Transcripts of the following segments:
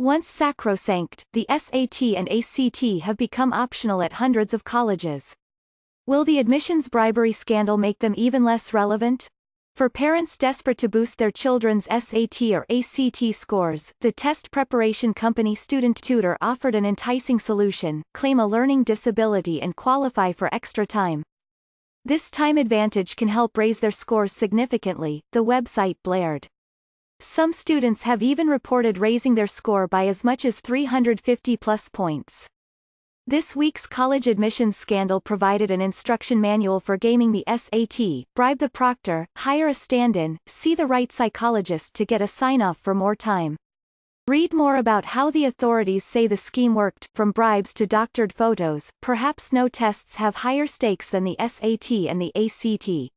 Once sacrosanct, the SAT and ACT have become optional at hundreds of colleges. Will the admissions bribery scandal make them even less relevant? For parents desperate to boost their children's SAT or ACT scores, the test preparation company Student Tutor offered an enticing solution: claim a learning disability and qualify for extra time. This time advantage can help raise their scores significantly, the website blared. Some students have even reported raising their score by as much as 350 plus points. This week's college admissions scandal provided an instruction manual for gaming the SAT: bribe the proctor, hire a stand-in, see the right psychologist to get a sign-off for more time. Read more about how the authorities say the scheme worked, from bribes to doctored photos. Perhaps no tests have higher stakes than the SAT and the ACT.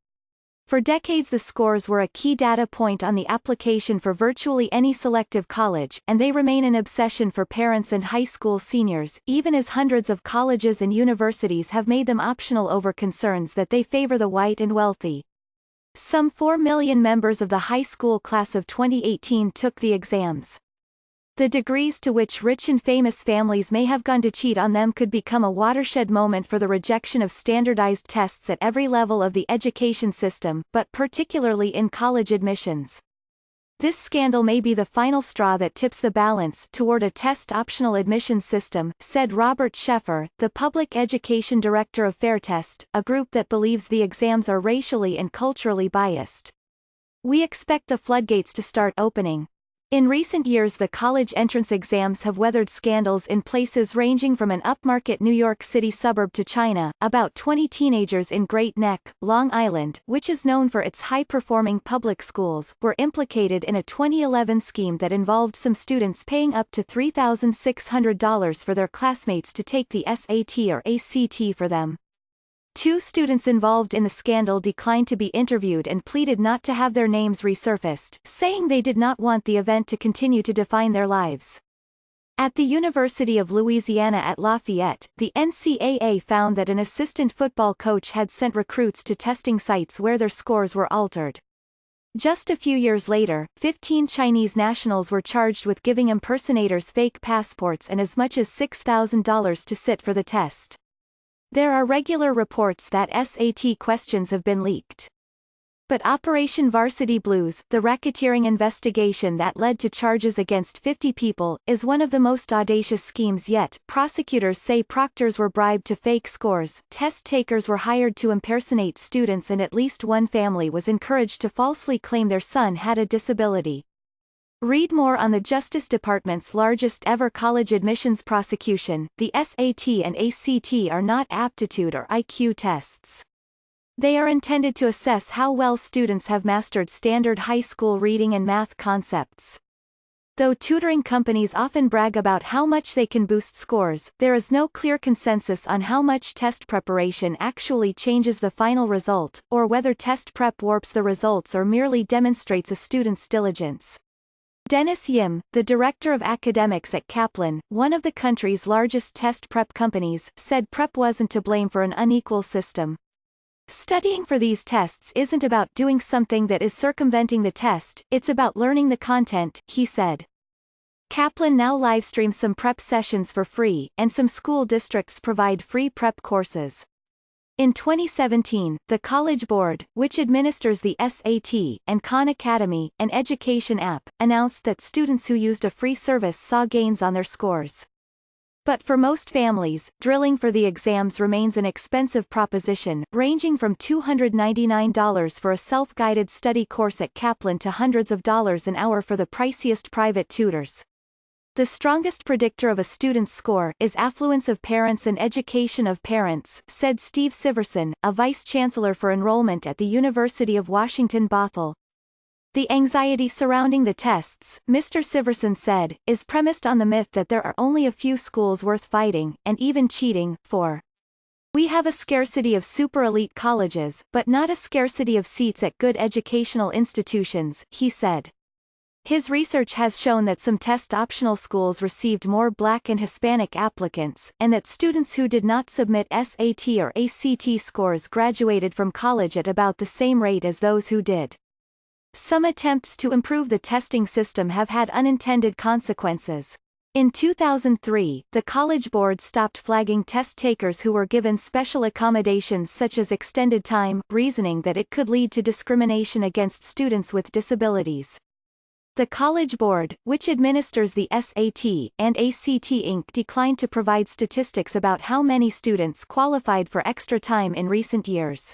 For decades the scores were a key data point on the application for virtually any selective college, and they remain an obsession for parents and high school seniors, even as hundreds of colleges and universities have made them optional over concerns that they favor the white and wealthy. Some 4 million members of the high school class of 2018 took the exams. The degrees to which rich and famous families may have gone to cheat on them could become a watershed moment for the rejection of standardized tests at every level of the education system, but particularly in college admissions. This scandal may be the final straw that tips the balance toward a test-optional admissions system, said Robert Sheffer, the public education director of Fairtest, a group that believes the exams are racially and culturally biased. We expect the floodgates to start opening. In recent years the college entrance exams have weathered scandals in places ranging from an upmarket New York City suburb to China. About 20 teenagers in Great Neck, Long Island, which is known for its high-performing public schools, were implicated in a 2011 scheme that involved some students paying up to $3,600 for their classmates to take the SAT or ACT for them. 2 students involved in the scandal declined to be interviewed and pleaded not to have their names resurfaced, saying they did not want the event to continue to define their lives. At the University of Louisiana at Lafayette, the NCAA found that an assistant football coach had sent recruits to testing sites where their scores were altered. Just a few years later, 15 Chinese nationals were charged with giving impersonators fake passports and as much as $6,000 to sit for the test. There are regular reports that SAT questions have been leaked. But Operation Varsity Blues, the racketeering investigation that led to charges against 50 people, is one of the most audacious schemes yet. Prosecutors say proctors were bribed to fake scores, test takers were hired to impersonate students, and at least one family was encouraged to falsely claim their son had a disability. Read more on the Justice Department's largest ever college admissions prosecution. The SAT and ACT are not aptitude or IQ tests. They are intended to assess how well students have mastered standard high school reading and math concepts. Though tutoring companies often brag about how much they can boost scores, there is no clear consensus on how much test preparation actually changes the final result, or whether test prep warps the results or merely demonstrates a student's diligence. Dennis Yim, the director of academics at Kaplan, one of the country's largest test prep companies, said prep wasn't to blame for an unequal system. Studying for these tests isn't about doing something that is circumventing the test, it's about learning the content, he said. Kaplan now livestreams some prep sessions for free, and some school districts provide free prep courses. In 2017, the College Board, which administers the SAT, and Khan Academy, an education app, announced that students who used a free service saw gains on their scores. But for most families, drilling for the exams remains an expensive proposition, ranging from $299 for a self-guided study course at Kaplan to hundreds of dollars an hour for the priciest private tutors. The strongest predictor of a student's score is affluence of parents and education of parents, said Steve Siverson, a vice-chancellor for enrollment at the University of Washington Bothell. The anxiety surrounding the tests, Mr. Siverson said, is premised on the myth that there are only a few schools worth fighting, and even cheating, for. We have a scarcity of super-elite colleges, but not a scarcity of seats at good educational institutions, he said. His research has shown that some test-optional schools received more Black and Hispanic applicants, and that students who did not submit SAT or ACT scores graduated from college at about the same rate as those who did. Some attempts to improve the testing system have had unintended consequences. In 2003, the College Board stopped flagging test takers who were given special accommodations such as extended time, reasoning that it could lead to discrimination against students with disabilities. The College Board, which administers the SAT and ACT Inc., declined to provide statistics about how many students qualified for extra time in recent years.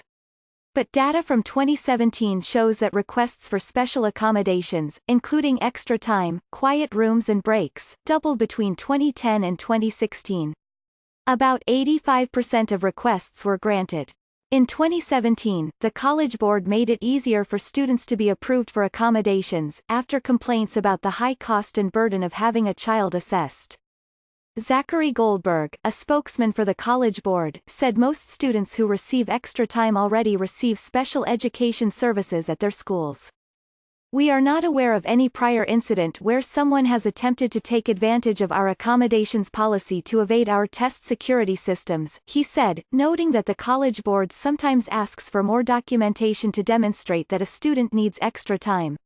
But data from 2017 shows that requests for special accommodations, including extra time, quiet rooms and breaks, doubled between 2010 and 2016. About 85% of requests were granted. In 2017, the College Board made it easier for students to be approved for accommodations, after complaints about the high cost and burden of having a child assessed. Zachary Goldberg, a spokesman for the College Board, said most students who receive extra time already receive special education services at their schools. We are not aware of any prior incident where someone has attempted to take advantage of our accommodations policy to evade our test security systems, he said, noting that the College Board sometimes asks for more documentation to demonstrate that a student needs extra time.